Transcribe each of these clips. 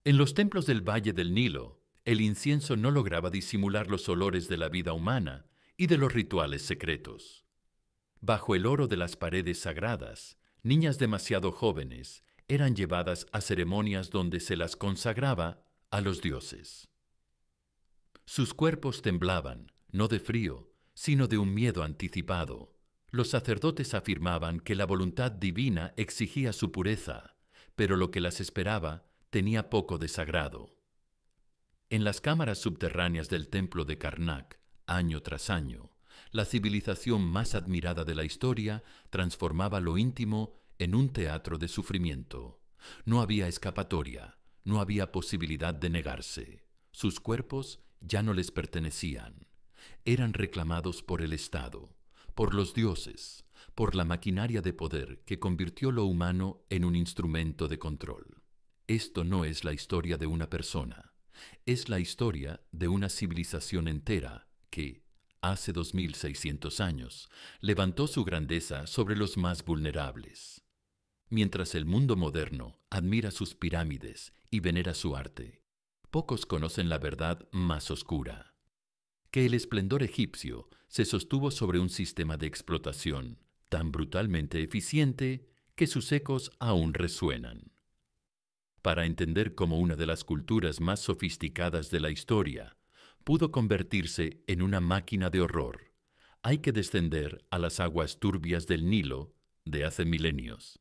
En los templos del Valle del Nilo, el incienso no lograba disimular los olores de la vida humana y de los rituales secretos. Bajo el oro de las paredes sagradas, niñas demasiado jóvenes eran llevadas a ceremonias donde se las consagraba a los dioses. Sus cuerpos temblaban, no de frío, sino de un miedo anticipado. Los sacerdotes afirmaban que la voluntad divina exigía su pureza, pero lo que las esperaba tenía poco de sagrado. En las cámaras subterráneas del templo de Karnak, año tras año, la civilización más admirada de la historia transformaba lo íntimo en un teatro de sufrimiento. No había escapatoria, no había posibilidad de negarse. Sus cuerpos ya no les pertenecían. Eran reclamados por el Estado, por los dioses, por la maquinaria de poder que convirtió lo humano en un instrumento de control. Esto no es la historia de una persona, es la historia de una civilización entera que, hace 2600 años, levantó su grandeza sobre los más vulnerables. Mientras el mundo moderno admira sus pirámides y venera su arte, pocos conocen la verdad más oscura: que el esplendor egipcio se sostuvo sobre un sistema de explotación tan brutalmente eficiente que sus ecos aún resuenan. Para entender cómo una de las culturas más sofisticadas de la historia pudo convertirse en una máquina de horror, hay que descender a las aguas turbias del Nilo de hace milenios,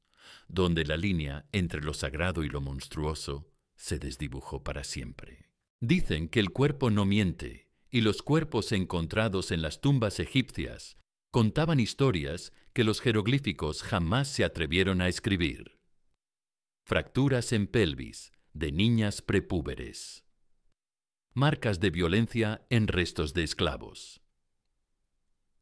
donde la línea entre lo sagrado y lo monstruoso se desdibujó para siempre. Dicen que el cuerpo no miente, y los cuerpos encontrados en las tumbas egipcias contaban historias que los jeroglíficos jamás se atrevieron a escribir. Fracturas en pelvis de niñas prepúberes. Marcas de violencia en restos de esclavos.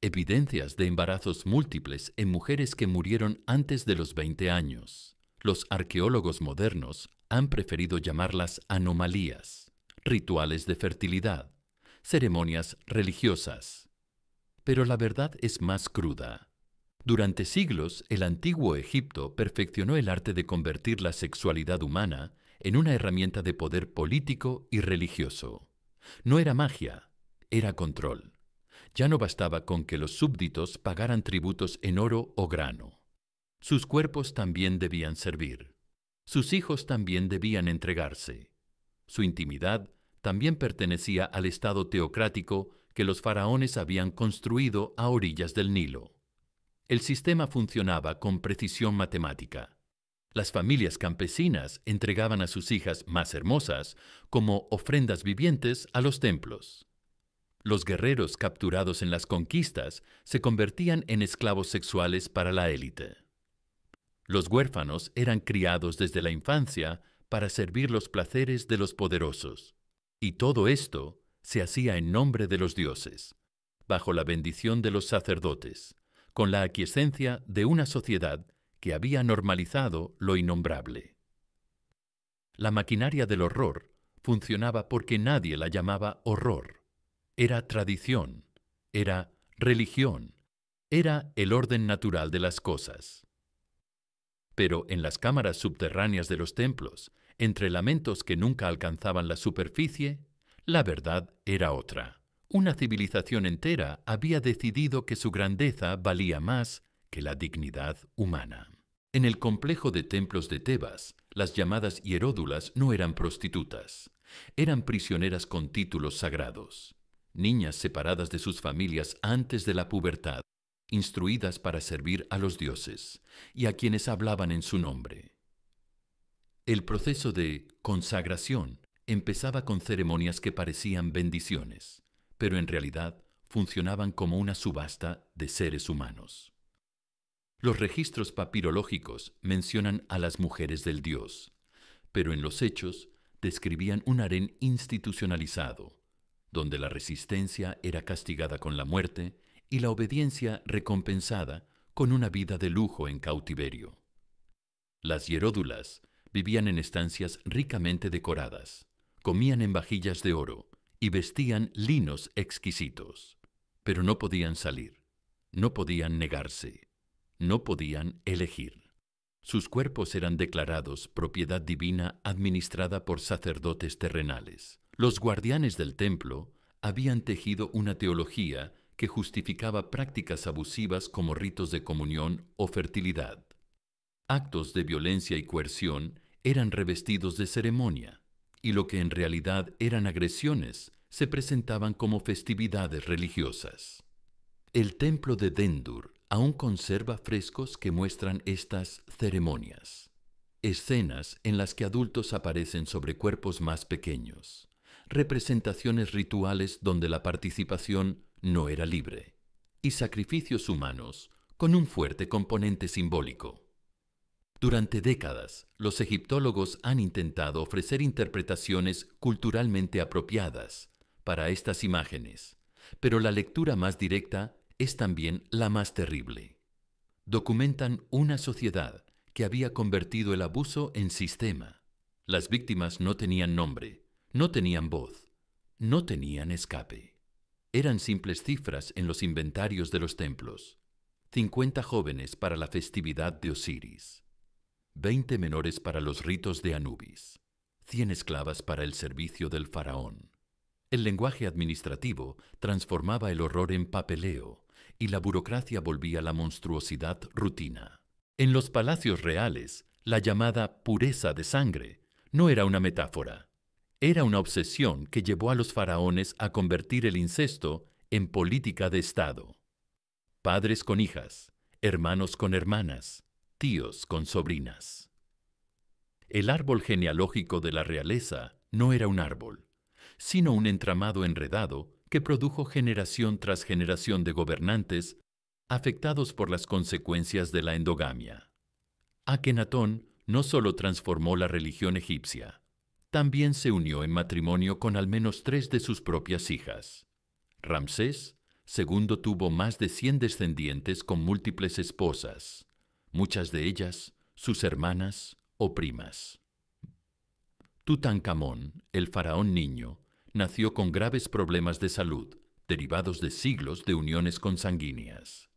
Evidencias de embarazos múltiples en mujeres que murieron antes de los 20 años. Los arqueólogos modernos han preferido llamarlas anomalías, rituales de fertilidad, ceremonias religiosas. Pero la verdad es más cruda. Durante siglos, el antiguo Egipto perfeccionó el arte de convertir la sexualidad humana en una herramienta de poder político y religioso. No era magia, era control. Ya no bastaba con que los súbditos pagaran tributos en oro o grano. Sus cuerpos también debían servir. Sus hijos también debían entregarse. Su intimidad también pertenecía al estado teocrático que los faraones habían construido a orillas del Nilo. El sistema funcionaba con precisión matemática. Las familias campesinas entregaban a sus hijas más hermosas como ofrendas vivientes a los templos. Los guerreros capturados en las conquistas se convertían en esclavos sexuales para la élite. Los huérfanos eran criados desde la infancia para servir los placeres de los poderosos. Y todo esto se hacía en nombre de los dioses, bajo la bendición de los sacerdotes, con la aquiescencia de una sociedad que había normalizado lo innombrable. La maquinaria del horror funcionaba porque nadie la llamaba horror. Era tradición, era religión, era el orden natural de las cosas. Pero en las cámaras subterráneas de los templos, entre lamentos que nunca alcanzaban la superficie, la verdad era otra. Una civilización entera había decidido que su grandeza valía más que la dignidad humana. En el complejo de templos de Tebas, las llamadas hieródulas no eran prostitutas, eran prisioneras con títulos sagrados, niñas separadas de sus familias antes de la pubertad, instruidas para servir a los dioses y a quienes hablaban en su nombre. El proceso de consagración empezaba con ceremonias que parecían bendiciones, pero en realidad funcionaban como una subasta de seres humanos. Los registros papirológicos mencionan a las mujeres del dios, pero en los hechos describían un harén institucionalizado, donde la resistencia era castigada con la muerte y la obediencia recompensada con una vida de lujo en cautiverio. Las hieródulas vivían en estancias ricamente decoradas, comían en vajillas de oro y vestían linos exquisitos, pero no podían salir, no podían negarse, no podían elegir. Sus cuerpos eran declarados propiedad divina administrada por sacerdotes terrenales. Los guardianes del templo habían tejido una teología que justificaba prácticas abusivas como ritos de comunión o fertilidad. Actos de violencia y coerción eran revestidos de ceremonia, y lo que en realidad eran agresiones se presentaban como festividades religiosas. El templo de Dendur aún conserva frescos que muestran estas ceremonias. Escenas en las que adultos aparecen sobre cuerpos más pequeños. Representaciones rituales donde la participación no era libre. Y sacrificios humanos con un fuerte componente simbólico. Durante décadas, los egiptólogos han intentado ofrecer interpretaciones culturalmente apropiadas para estas imágenes, pero la lectura más directa es también la más terrible. Documentan una sociedad que había convertido el abuso en sistema. Las víctimas no tenían nombre, no tenían voz, no tenían escape. Eran simples cifras en los inventarios de los templos. 50 jóvenes para la festividad de Osiris, 20 menores para los ritos de Anubis, 100 esclavas para el servicio del faraón. El lenguaje administrativo transformaba el horror en papeleo y la burocracia volvía la monstruosidad rutina. En los palacios reales, la llamada pureza de sangre no era una metáfora. Era una obsesión que llevó a los faraones a convertir el incesto en política de Estado. Padres con hijas, hermanos con hermanas, tíos con sobrinas. El árbol genealógico de la realeza no era un árbol, sino un entramado enredado que produjo generación tras generación de gobernantes afectados por las consecuencias de la endogamia. Akenatón no solo transformó la religión egipcia, también se unió en matrimonio con al menos 3 de sus propias hijas. Ramsés II tuvo más de 100 descendientes con múltiples esposas, muchas de ellas sus hermanas o primas. Tutankamón, el faraón niño, nació con graves problemas de salud, derivados de siglos de uniones consanguíneas.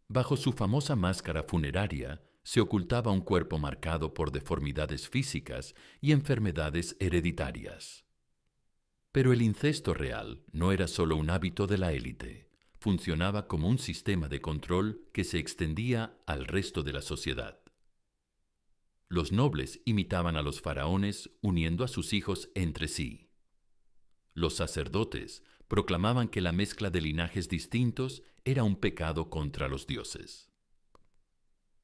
Bajo su famosa máscara funeraria se ocultaba un cuerpo marcado por deformidades físicas y enfermedades hereditarias. Pero el incesto real no era solo un hábito de la élite, funcionaba como un sistema de control que se extendía al resto de la sociedad. Los nobles imitaban a los faraones uniendo a sus hijos entre sí. Los sacerdotes proclamaban que la mezcla de linajes distintos era un pecado contra los dioses.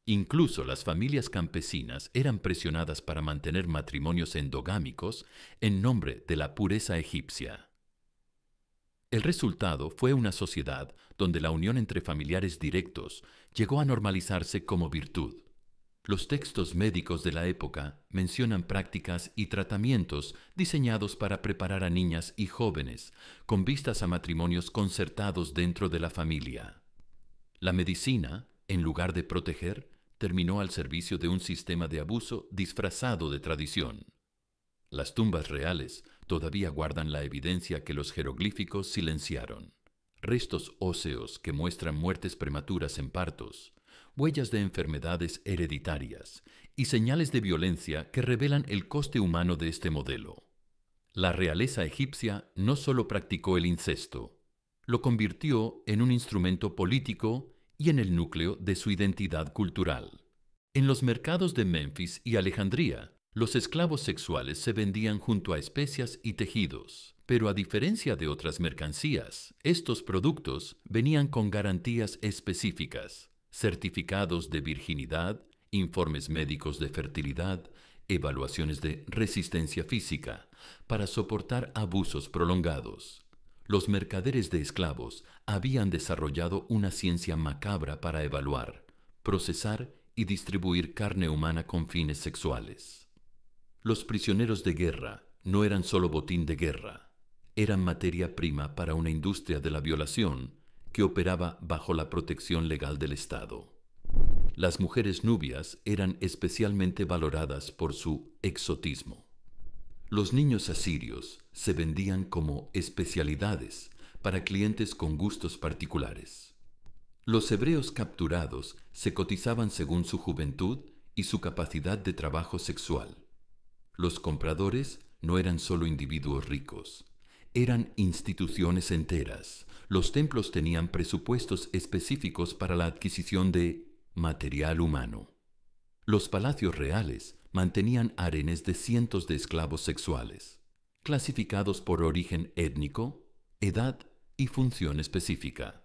Incluso las familias campesinas eran presionadas para mantener matrimonios endogámicos en nombre de la pureza egipcia. El resultado fue una sociedad donde la unión entre familiares directos llegó a normalizarse como virtud. Los textos médicos de la época mencionan prácticas y tratamientos diseñados para preparar a niñas y jóvenes con vistas a matrimonios concertados dentro de la familia. La medicina, en lugar de proteger, terminó al servicio de un sistema de abuso disfrazado de tradición. Las tumbas reales todavía guardan la evidencia que los jeroglíficos silenciaron. Restos óseos que muestran muertes prematuras en partos, huellas de enfermedades hereditarias y señales de violencia que revelan el coste humano de este modelo. La realeza egipcia no solo practicó el incesto, lo convirtió en un instrumento político y en el núcleo de su identidad cultural. En los mercados de Memphis y Alejandría, los esclavos sexuales se vendían junto a especias y tejidos, pero a diferencia de otras mercancías, estos productos venían con garantías específicas, certificados de virginidad, informes médicos de fertilidad, evaluaciones de resistencia física, para soportar abusos prolongados. Los mercaderes de esclavos habían desarrollado una ciencia macabra para evaluar, procesar y distribuir carne humana con fines sexuales. Los prisioneros de guerra no eran solo botín de guerra, eran materia prima para una industria de la violación que operaba bajo la protección legal del Estado. Las mujeres nubias eran especialmente valoradas por su exotismo. Los niños asirios se vendían como especialidades para clientes con gustos particulares. Los hebreos capturados se cotizaban según su juventud y su capacidad de trabajo sexual. Los compradores no eran solo individuos ricos, eran instituciones enteras. Los templos tenían presupuestos específicos para la adquisición de material humano. Los palacios reales mantenían harenes de cientos de esclavos sexuales, clasificados por origen étnico, edad y función específica.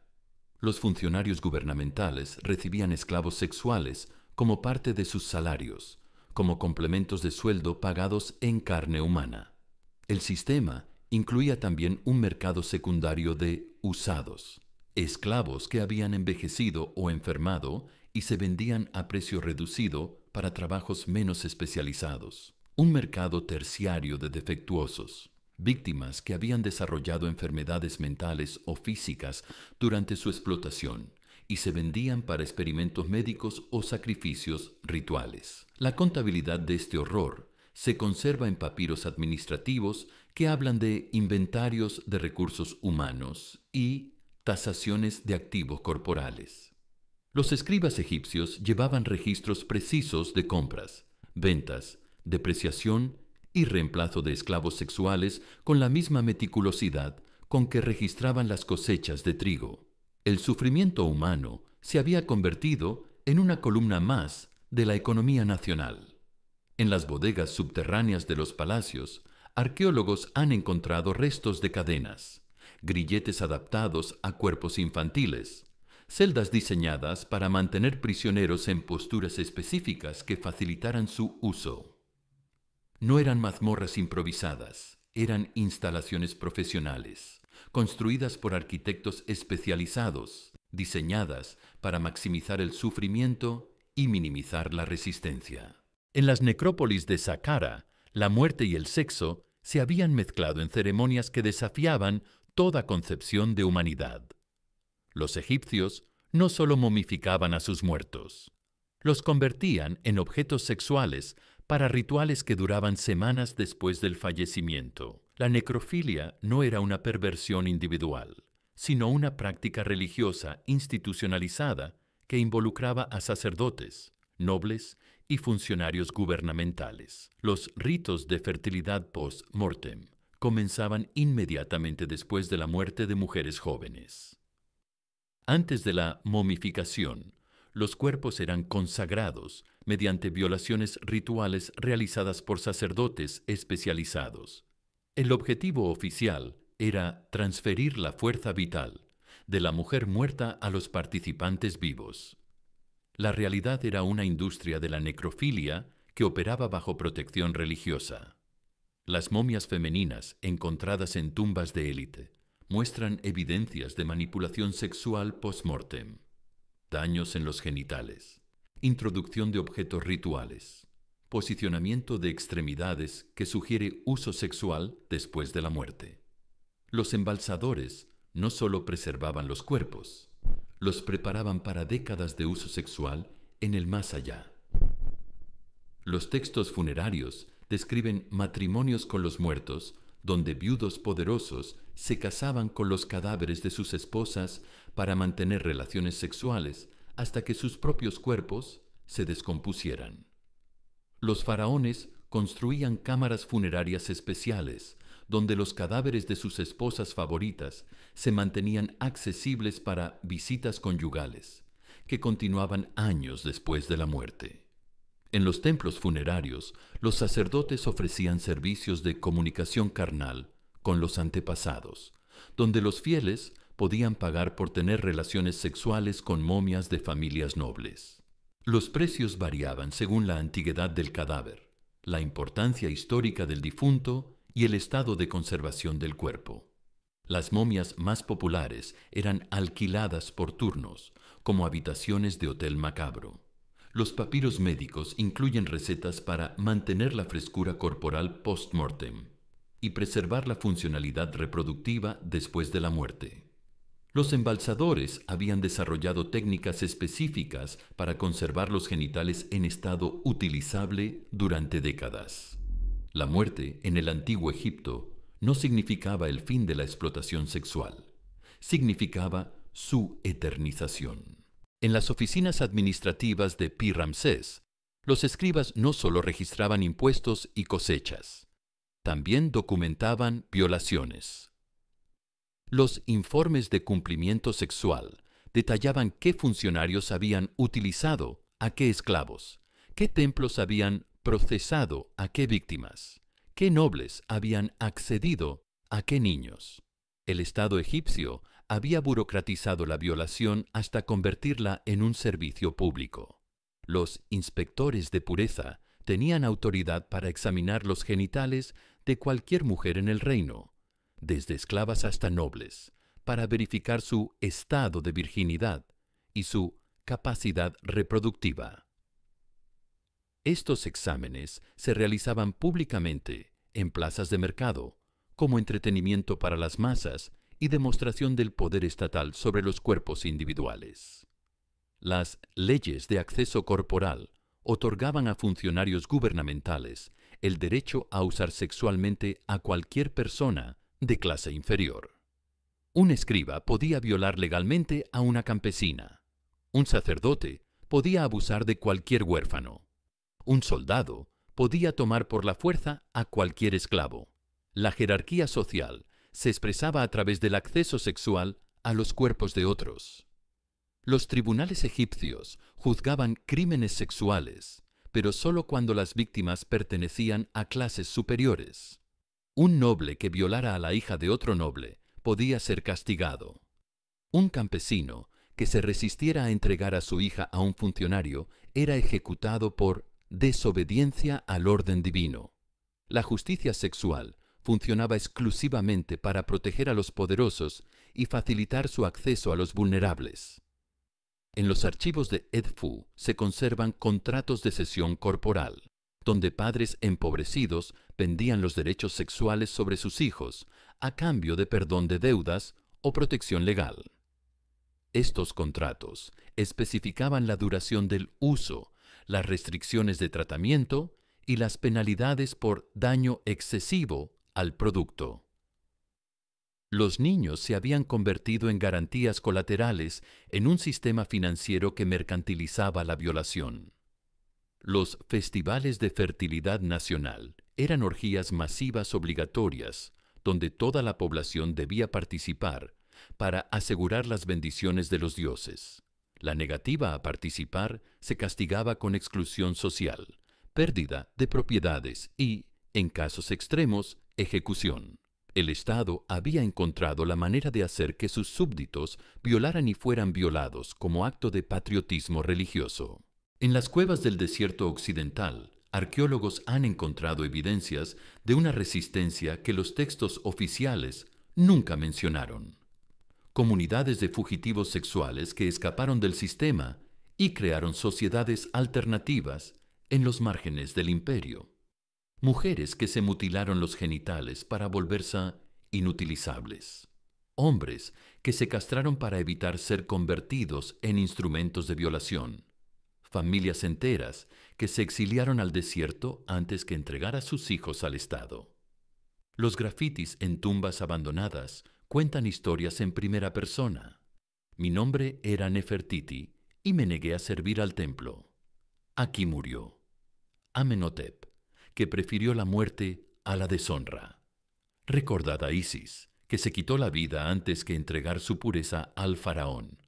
Los funcionarios gubernamentales recibían esclavos sexuales como parte de sus salarios, como complementos de sueldo pagados en carne humana. El sistema incluía también un mercado secundario de usados, esclavos que habían envejecido o enfermado y se vendían a precio reducido para trabajos menos especializados. Un mercado terciario de defectuosos, víctimas que habían desarrollado enfermedades mentales o físicas durante su explotación y se vendían para experimentos médicos o sacrificios rituales. La contabilidad de este horror se conserva en papiros administrativos que hablan de inventarios de recursos humanos y tasaciones de activos corporales. Los escribas egipcios llevaban registros precisos de compras, ventas, depreciación y reemplazo de esclavos sexuales con la misma meticulosidad con que registraban las cosechas de trigo. El sufrimiento humano se había convertido en una columna más de la economía nacional. En las bodegas subterráneas de los palacios, arqueólogos han encontrado restos de cadenas, grilletes adaptados a cuerpos infantiles, celdas diseñadas para mantener prisioneros en posturas específicas que facilitaran su uso. No eran mazmorras improvisadas, eran instalaciones profesionales, construidas por arquitectos especializados, diseñadas para maximizar el sufrimiento y minimizar la resistencia. En las necrópolis de Saqqara, la muerte y el sexo se habían mezclado en ceremonias que desafiaban toda concepción de humanidad. Los egipcios no solo momificaban a sus muertos, los convertían en objetos sexuales para rituales que duraban semanas después del fallecimiento. La necrofilia no era una perversión individual, sino una práctica religiosa institucionalizada que involucraba a sacerdotes, nobles y funcionarios gubernamentales. Los ritos de fertilidad post-mortem comenzaban inmediatamente después de la muerte de mujeres jóvenes. Antes de la momificación, los cuerpos eran consagrados mediante violaciones rituales realizadas por sacerdotes especializados. El objetivo oficial era transferir la fuerza vital de la mujer muerta a los participantes vivos. La realidad era una industria de la necrofilia que operaba bajo protección religiosa. Las momias femeninas encontradas en tumbas de élite muestran evidencias de manipulación sexual post-mortem, daños en los genitales, introducción de objetos rituales, posicionamiento de extremidades que sugiere uso sexual después de la muerte. Los embalsadores no solo preservaban los cuerpos, los preparaban para décadas de uso sexual en el más allá. Los textos funerarios describen matrimonios con los muertos, donde viudos poderosos se casaban con los cadáveres de sus esposas para mantener relaciones sexuales hasta que sus propios cuerpos se descompusieran. Los faraones construían cámaras funerarias especiales, donde los cadáveres de sus esposas favoritas se mantenían accesibles para visitas conyugales, que continuaban años después de la muerte. En los templos funerarios, los sacerdotes ofrecían servicios de comunicación carnal con los antepasados, donde los fieles podían pagar por tener relaciones sexuales con momias de familias nobles. Los precios variaban según la antigüedad del cadáver, la importancia histórica del difunto y el estado de conservación del cuerpo. Las momias más populares eran alquiladas por turnos, como habitaciones de hotel macabro. Los papiros médicos incluyen recetas para mantener la frescura corporal post-mortem y preservar la funcionalidad reproductiva después de la muerte. Los embalsadores habían desarrollado técnicas específicas para conservar los genitales en estado utilizable durante décadas. La muerte en el antiguo Egipto no significaba el fin de la explotación sexual, significaba su eternización. En las oficinas administrativas de Pi Ramsés, Los escribas no solo registraban impuestos y cosechas, también documentaban violaciones. Los informes de cumplimiento sexual detallaban qué funcionarios habían utilizado a qué esclavos, qué templos habían procesado a qué víctimas, qué nobles habían accedido a qué niños. El Estado egipcio había burocratizado la violación hasta convertirla en un servicio público. Los inspectores de pureza tenían autoridad para examinar los genitales de cualquier mujer en el reino, desde esclavas hasta nobles, para verificar su estado de virginidad y su capacidad reproductiva. Estos exámenes se realizaban públicamente en plazas de mercado, como entretenimiento para las masas y demostración del poder estatal sobre los cuerpos individuales. Las leyes de acceso corporal otorgaban a funcionarios gubernamentales el derecho a usar sexualmente a cualquier persona de clase inferior. Un escriba podía violar legalmente a una campesina. Un sacerdote podía abusar de cualquier huérfano. Un soldado podía tomar por la fuerza a cualquier esclavo. La jerarquía social se expresaba a través del acceso sexual a los cuerpos de otros. Los tribunales egipcios juzgaban crímenes sexuales, pero solo cuando las víctimas pertenecían a clases superiores. Un noble que violara a la hija de otro noble podía ser castigado. Un campesino que se resistiera a entregar a su hija a un funcionario era ejecutado por desobediencia al orden divino. La justicia sexual funcionaba exclusivamente para proteger a los poderosos y facilitar su acceso a los vulnerables. En los archivos de Edfu se conservan contratos de cesión corporal, donde padres empobrecidos vendían los derechos sexuales sobre sus hijos a cambio de perdón de deudas o protección legal. Estos contratos especificaban la duración del uso, las restricciones de tratamiento y las penalidades por daño excesivo al producto. Los niños se habían convertido en garantías colaterales en un sistema financiero que mercantilizaba la violación. Los festivales de fertilidad nacional eran orgías masivas obligatorias donde toda la población debía participar para asegurar las bendiciones de los dioses. La negativa a participar se castigaba con exclusión social, pérdida de propiedades y, en casos extremos, ejecución. El Estado había encontrado la manera de hacer que sus súbditos violaran y fueran violados como acto de patriotismo religioso. En las cuevas del desierto occidental, arqueólogos han encontrado evidencias de una resistencia que los textos oficiales nunca mencionaron. Comunidades de fugitivos sexuales que escaparon del sistema y crearon sociedades alternativas en los márgenes del imperio. Mujeres que se mutilaron los genitales para volverse inutilizables. Hombres que se castraron para evitar ser convertidos en instrumentos de violación. Familias enteras que se exiliaron al desierto antes que entregar a sus hijos al Estado. Los grafitis en tumbas abandonadas cuentan historias en primera persona. Mi nombre era Nefertiti y me negué a servir al templo. Aquí murió Amenhotep, que prefirió la muerte a la deshonra. Recordad a Isis, que se quitó la vida antes que entregar su pureza al faraón.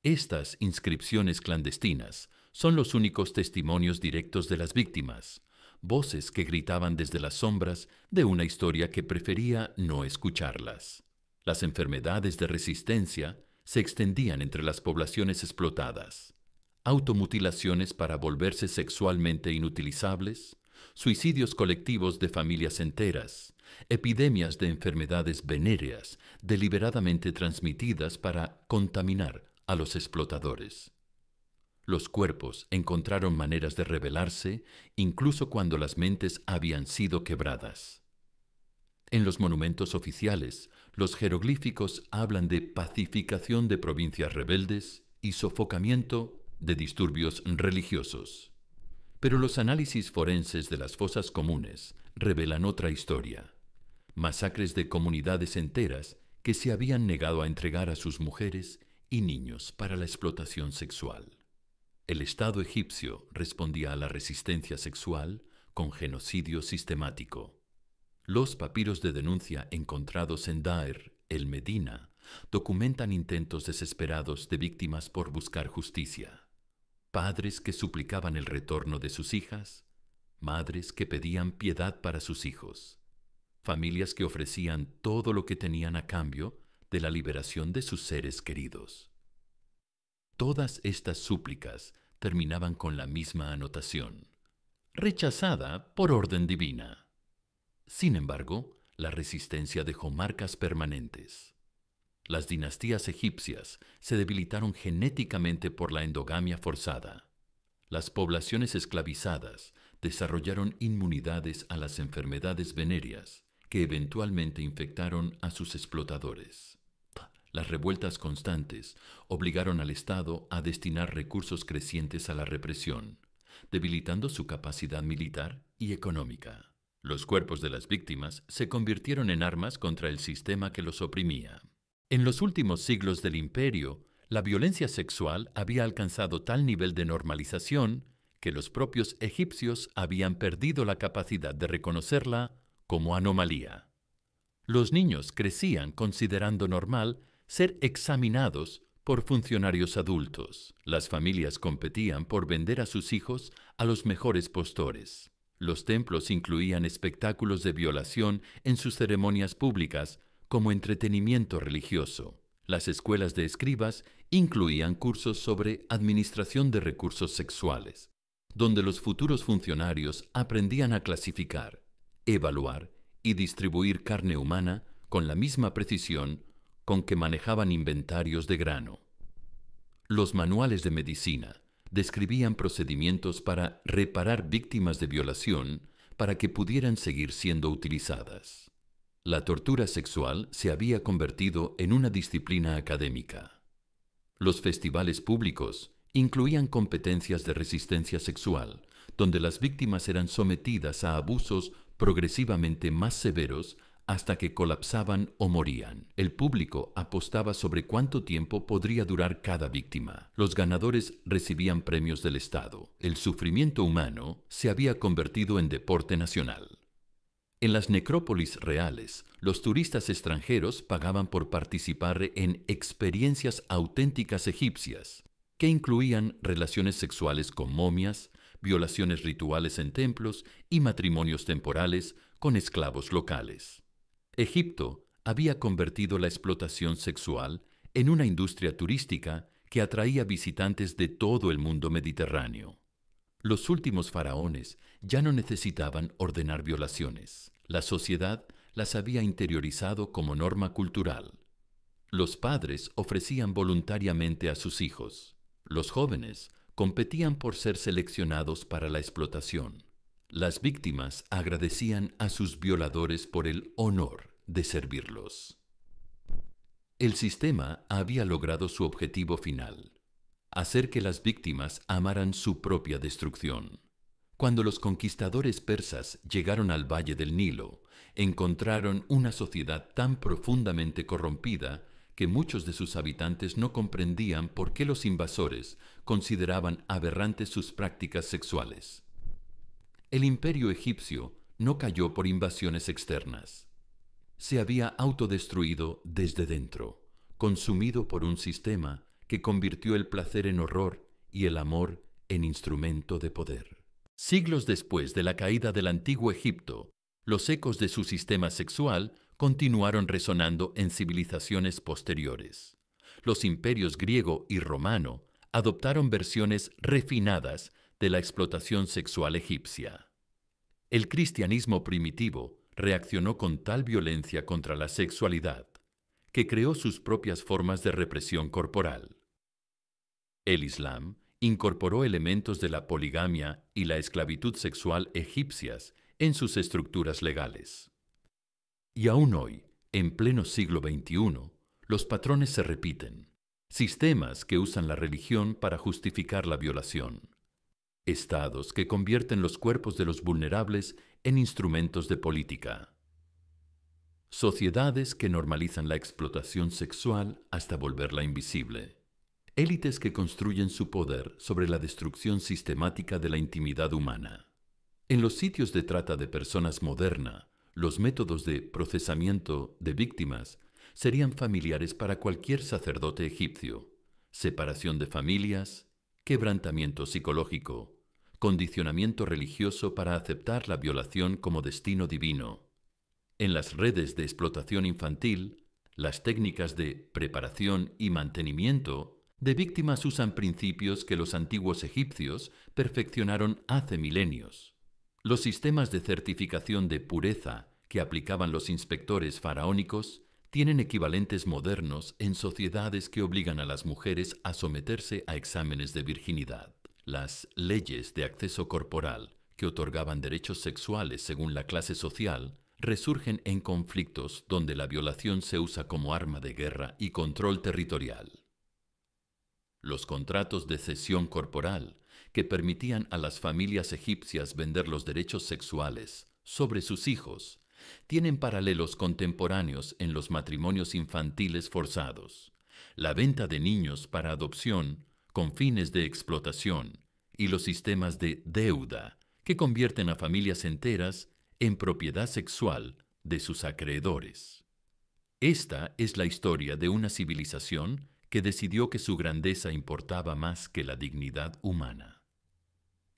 Estas inscripciones clandestinas son los únicos testimonios directos de las víctimas, voces que gritaban desde las sombras de una historia que prefería no escucharlas. Las enfermedades de resistencia se extendían entre las poblaciones explotadas. Automutilaciones para volverse sexualmente inutilizables, suicidios colectivos de familias enteras, epidemias de enfermedades venéreas deliberadamente transmitidas para contaminar a los explotadores. Los cuerpos encontraron maneras de rebelarse incluso cuando las mentes habían sido quebradas. En los monumentos oficiales, los jeroglíficos hablan de pacificación de provincias rebeldes y sofocamiento de disturbios religiosos. Pero los análisis forenses de las fosas comunes revelan otra historia. Masacres de comunidades enteras que se habían negado a entregar a sus mujeres y niños para la explotación sexual. El Estado egipcio respondía a la resistencia sexual con genocidio sistemático. Los papiros de denuncia encontrados en Daer, el Medina, documentan intentos desesperados de víctimas por buscar justicia. Padres que suplicaban el retorno de sus hijas, madres que pedían piedad para sus hijos, familias que ofrecían todo lo que tenían a cambio de la liberación de sus seres queridos. Todas estas súplicas terminaban con la misma anotación: rechazada por orden divina. Sin embargo, la resistencia dejó marcas permanentes. Las dinastías egipcias se debilitaron genéticamente por la endogamia forzada. Las poblaciones esclavizadas desarrollaron inmunidades a las enfermedades venéreas que eventualmente infectaron a sus explotadores. Las revueltas constantes obligaron al Estado a destinar recursos crecientes a la represión, debilitando su capacidad militar y económica. Los cuerpos de las víctimas se convirtieron en armas contra el sistema que los oprimía. En los últimos siglos del imperio, la violencia sexual había alcanzado tal nivel de normalización que los propios egipcios habían perdido la capacidad de reconocerla como anomalía. Los niños crecían considerando normal ser examinados por funcionarios adultos. Las familias competían por vender a sus hijos a los mejores postores. Los templos incluían espectáculos de violación en sus ceremonias públicas como entretenimiento religioso. Las escuelas de escribas incluían cursos sobre administración de recursos sexuales, donde los futuros funcionarios aprendían a clasificar, evaluar y distribuir carne humana con la misma precisión con que manejaban inventarios de grano. Los manuales de medicina describían procedimientos para reparar víctimas de violación para que pudieran seguir siendo utilizadas. La tortura sexual se había convertido en una disciplina académica. Los festivales públicos incluían competencias de resistencia sexual, donde las víctimas eran sometidas a abusos progresivamente más severos hasta que colapsaban o morían. El público apostaba sobre cuánto tiempo podría durar cada víctima. Los ganadores recibían premios del Estado. El sufrimiento humano se había convertido en deporte nacional. En las necrópolis reales, los turistas extranjeros pagaban por participar en experiencias auténticas egipcias, que incluían relaciones sexuales con momias, violaciones rituales en templos y matrimonios temporales con esclavos locales. Egipto había convertido la explotación sexual en una industria turística que atraía visitantes de todo el mundo mediterráneo. Los últimos faraones ya no necesitaban ordenar violaciones. La sociedad las había interiorizado como norma cultural. Los padres ofrecían voluntariamente a sus hijos. Los jóvenes competían por ser seleccionados para la explotación. Las víctimas agradecían a sus violadores por el honor de servirlos. El sistema había logrado su objetivo final: hacer que las víctimas amaran su propia destrucción. Cuando los conquistadores persas llegaron al valle del Nilo, encontraron una sociedad tan profundamente corrompida que muchos de sus habitantes no comprendían por qué los invasores consideraban aberrantes sus prácticas sexuales. El imperio egipcio no cayó por invasiones externas. Se había autodestruido desde dentro, consumido por un sistema que convirtió el placer en horror y el amor en instrumento de poder. Siglos después de la caída del antiguo Egipto, los ecos de su sistema sexual continuaron resonando en civilizaciones posteriores. Los imperios griego y romano adoptaron versiones refinadas de la explotación sexual egipcia. El cristianismo primitivo reaccionó con tal violencia contra la sexualidad que creó sus propias formas de represión corporal. El Islam incorporó elementos de la poligamia y la esclavitud sexual egipcias en sus estructuras legales. Y aún hoy, en pleno siglo XXI, los patrones se repiten. Sistemas que usan la religión para justificar la violación. Estados que convierten los cuerpos de los vulnerables en instrumentos de política. Sociedades que normalizan la explotación sexual hasta volverla invisible. Élites que construyen su poder sobre la destrucción sistemática de la intimidad humana. En los sitios de trata de personas moderna, los métodos de procesamiento de víctimas serían familiares para cualquier sacerdote egipcio: separación de familias, quebrantamiento psicológico, condicionamiento religioso para aceptar la violación como destino divino. En las redes de explotación infantil, las técnicas de preparación y mantenimiento de víctimas usan principios que los antiguos egipcios perfeccionaron hace milenios. Los sistemas de certificación de pureza que aplicaban los inspectores faraónicos tienen equivalentes modernos en sociedades que obligan a las mujeres a someterse a exámenes de virginidad. Las leyes de acceso corporal, que otorgaban derechos sexuales según la clase social, resurgen en conflictos donde la violación se usa como arma de guerra y control territorial. Los contratos de cesión corporal, que permitían a las familias egipcias vender los derechos sexuales sobre sus hijos, tienen paralelos contemporáneos en los matrimonios infantiles forzados, la venta de niños para adopción con fines de explotación y los sistemas de deuda que convierten a familias enteras en propiedad sexual de sus acreedores. Esta es la historia de una civilización que decidió que su grandeza importaba más que la dignidad humana,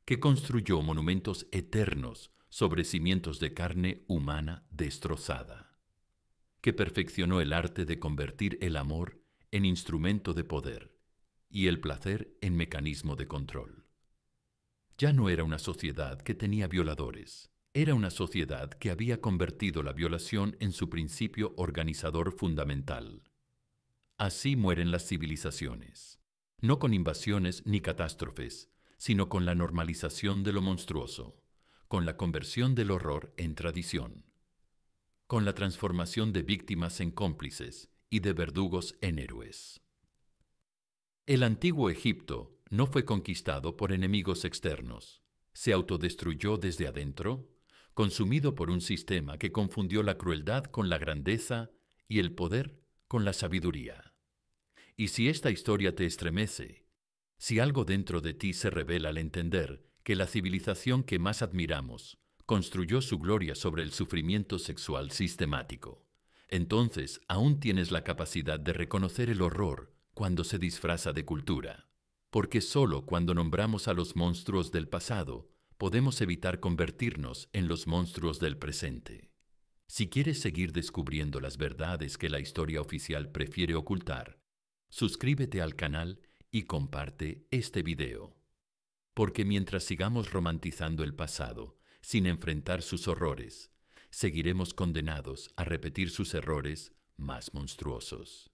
que construyó monumentos eternos sobre cimientos de carne humana destrozada, que perfeccionó el arte de convertir el amor en instrumento de poder y el placer en mecanismo de control. Ya no era una sociedad que tenía violadores, era una sociedad que había convertido la violación en su principio organizador fundamental. Así mueren las civilizaciones, no con invasiones ni catástrofes, sino con la normalización de lo monstruoso, con la conversión del horror en tradición, con la transformación de víctimas en cómplices y de verdugos en héroes. El antiguo Egipto no fue conquistado por enemigos externos. Se autodestruyó desde adentro, consumido por un sistema que confundió la crueldad con la grandeza y el poder con la sabiduría. Y si esta historia te estremece, si algo dentro de ti se revela al entender que la civilización que más admiramos construyó su gloria sobre el sufrimiento sexual sistemático, entonces aún tienes la capacidad de reconocer el horror cuando se disfraza de cultura, porque solo cuando nombramos a los monstruos del pasado podemos evitar convertirnos en los monstruos del presente. Si quieres seguir descubriendo las verdades que la historia oficial prefiere ocultar, suscríbete al canal y comparte este video. Porque mientras sigamos romantizando el pasado sin enfrentar sus horrores, seguiremos condenados a repetir sus errores más monstruosos.